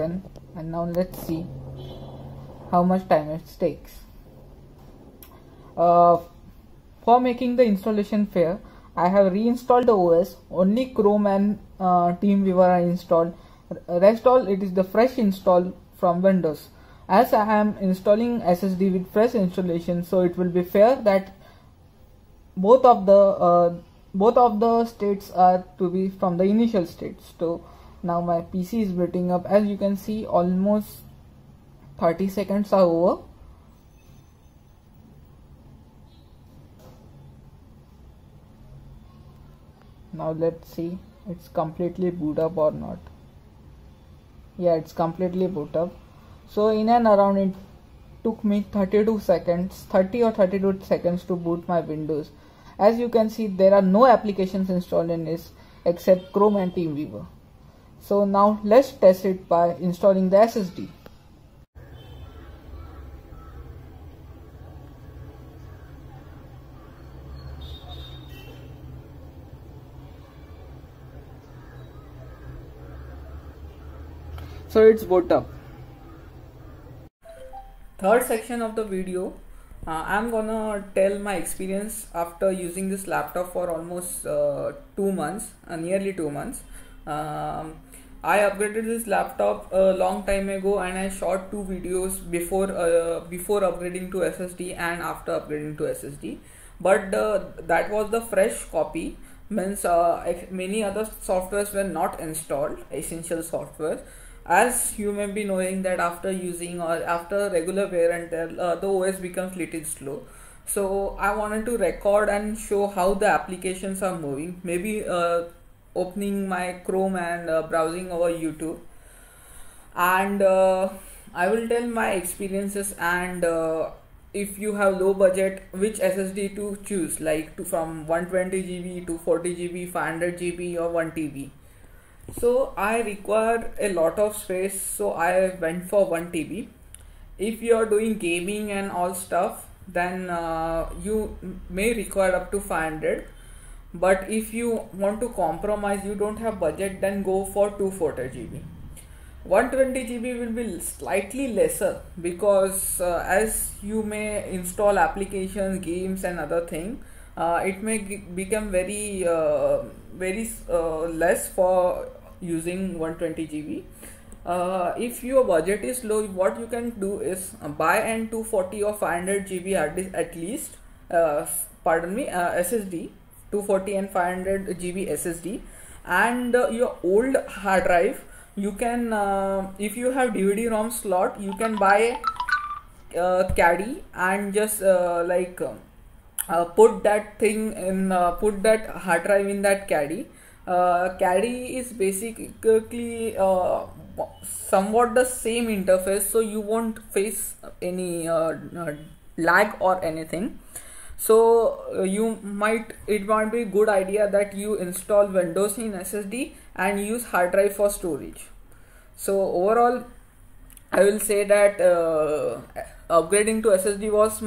button, and now let's see how much time it takes. For making the installation fair, I have reinstalled the OS. Only Chrome and TeamViewer are installed. Rest all it is the fresh install from Windows. As I am installing SSD with fresh installation, so it will be fair that both of the states are to be from the initial states. So now my PC is booting up. As you can see, almost 30 seconds are over. Now let's see it's completely boot up or not. Yeah, it's completely boot up. So in and around it took me 30 or 32 seconds to boot my Windows. As you can see, there are no applications installed in this except Chrome and TeamViewer. So now let's test it by installing the SSD. So it's boot up. Third section of the video, I'm gonna tell my experience after using this laptop for almost 2 months, nearly 2 months. I upgraded this laptop a long time ago, and I shot 2 videos before upgrading to SSD and after upgrading to SSD. But that was the fresh copy, means many other softwares were not installed, essential software. As you may be knowing that after using or after regular wear and tear, the OS becomes little slow. So I wanted to record and show how the applications are moving, maybe opening my Chrome and browsing over YouTube, and I will tell my experiences, and if you have low budget, which SSD to choose, like from 120 GB, 240 GB, 500 GB or 1 TB. So I require a lot of space, so I went for 1 TB. If you are doing gaming and all stuff, then you may require up to 500. But if you want to compromise, you don't have budget, then go for 240 GB. 120 GB will be slightly lesser because as you may install applications, games and other things, it may become very less for using 120 GB. If your budget is low, what you can do is buy an 240 or 500 GB at least, SSD, 240 and 500 GB SSD, and your old hard drive. You can, if you have DVD-ROM slot, you can buy caddy and just put that thing in, put that hard drive in that caddy. Caddy is basically somewhat the same interface, so you won't face any lag or anything. So it might be a good idea that you install Windows in SSD and use hard drive for storage. So overall, I will say that upgrading to SSD was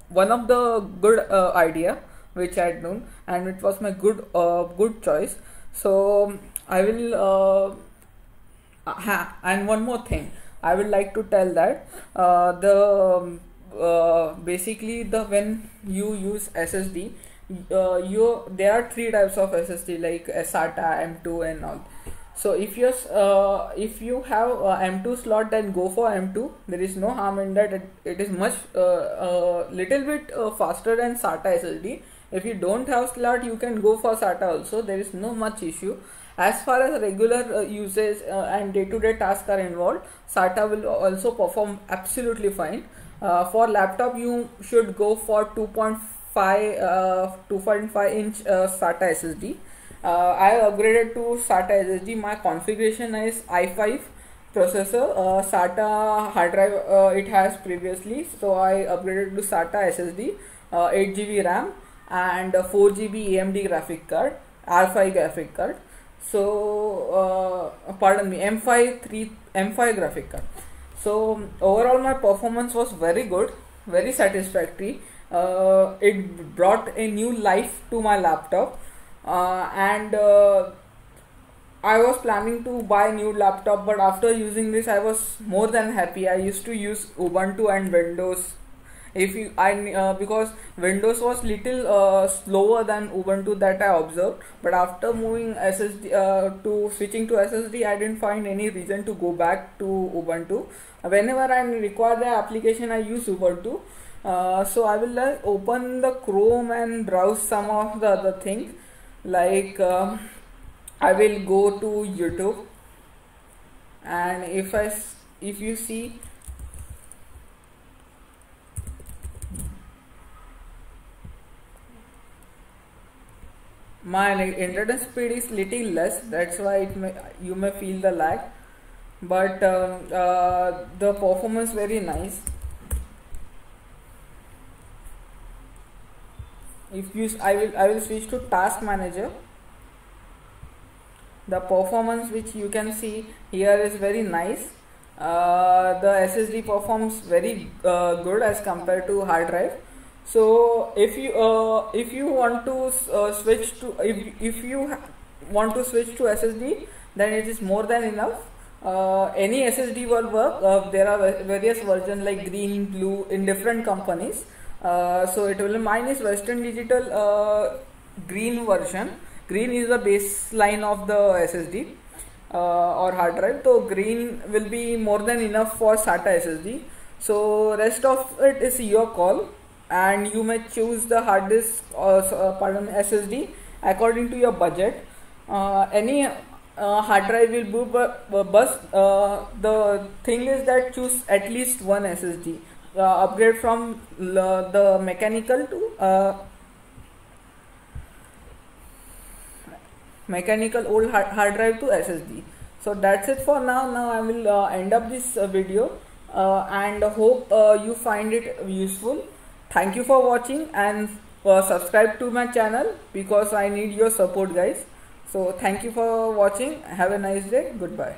one of the good idea which I had done, and it was my good choice. So I will and one more thing I would like to tell that basically when you use SSD, there are 3 types of SSD like SATA, M2 and all. So if you have M2 slot, then go for M2. There is no harm in that. It is much little bit faster than SATA SSD. If you don't have slot, you can go for SATA also. There is no much issue. As far as regular usage and day-to-day tasks are involved, SATA will also perform absolutely fine. For laptop, you should go for 2.5 inch SATA SSD. I have upgraded to SATA SSD. My configuration is i5 processor, SATA hard drive it has previously, so I upgraded to SATA SSD, 8 GB RAM and 4 GB AMD graphic card, R5 graphic card. So M5 graphic card. So overall my performance was very good, very satisfactory. It brought a new life to my laptop, and I was planning to buy new laptop, but after using this I was more than happy. I used to use Ubuntu and Windows. If you I Because Windows was little slower than Ubuntu, that I observed, but after moving SSD to switching to SSD, I didn't find any reason to go back to Ubuntu. Whenever I require the application, I use Ubuntu. So I will open the Chrome and browse some of the other things, like I will go to YouTube, and if you see, my internet speed is little less, that's why you may feel the lag, but the performance very nice. If you I will switch to Task Manager. The performance which you can see here is very nice. The SSD performs very good as compared to hard drive. So if you want to switch to if you want to switch to SSD, then it is more than enough. Any SSD will work. There are various versions like green, blue in different companies. So it will, mine is Western Digital green version. Green is the baseline of the SSD or hard drive. So green will be more than enough for SATA SSD. So rest of it is your call, and you may choose the hard disk or SSD according to your budget. Any hard drive will be bust. The thing is that choose at least one SSD. Upgrade from the mechanical to mechanical old hard drive to SSD. So that's it for now. Now I will end up this video and hope you find it useful. Thank you for watching, and subscribe to my channel because I need your support, guys. So thank you for watching. Have a nice day. Goodbye.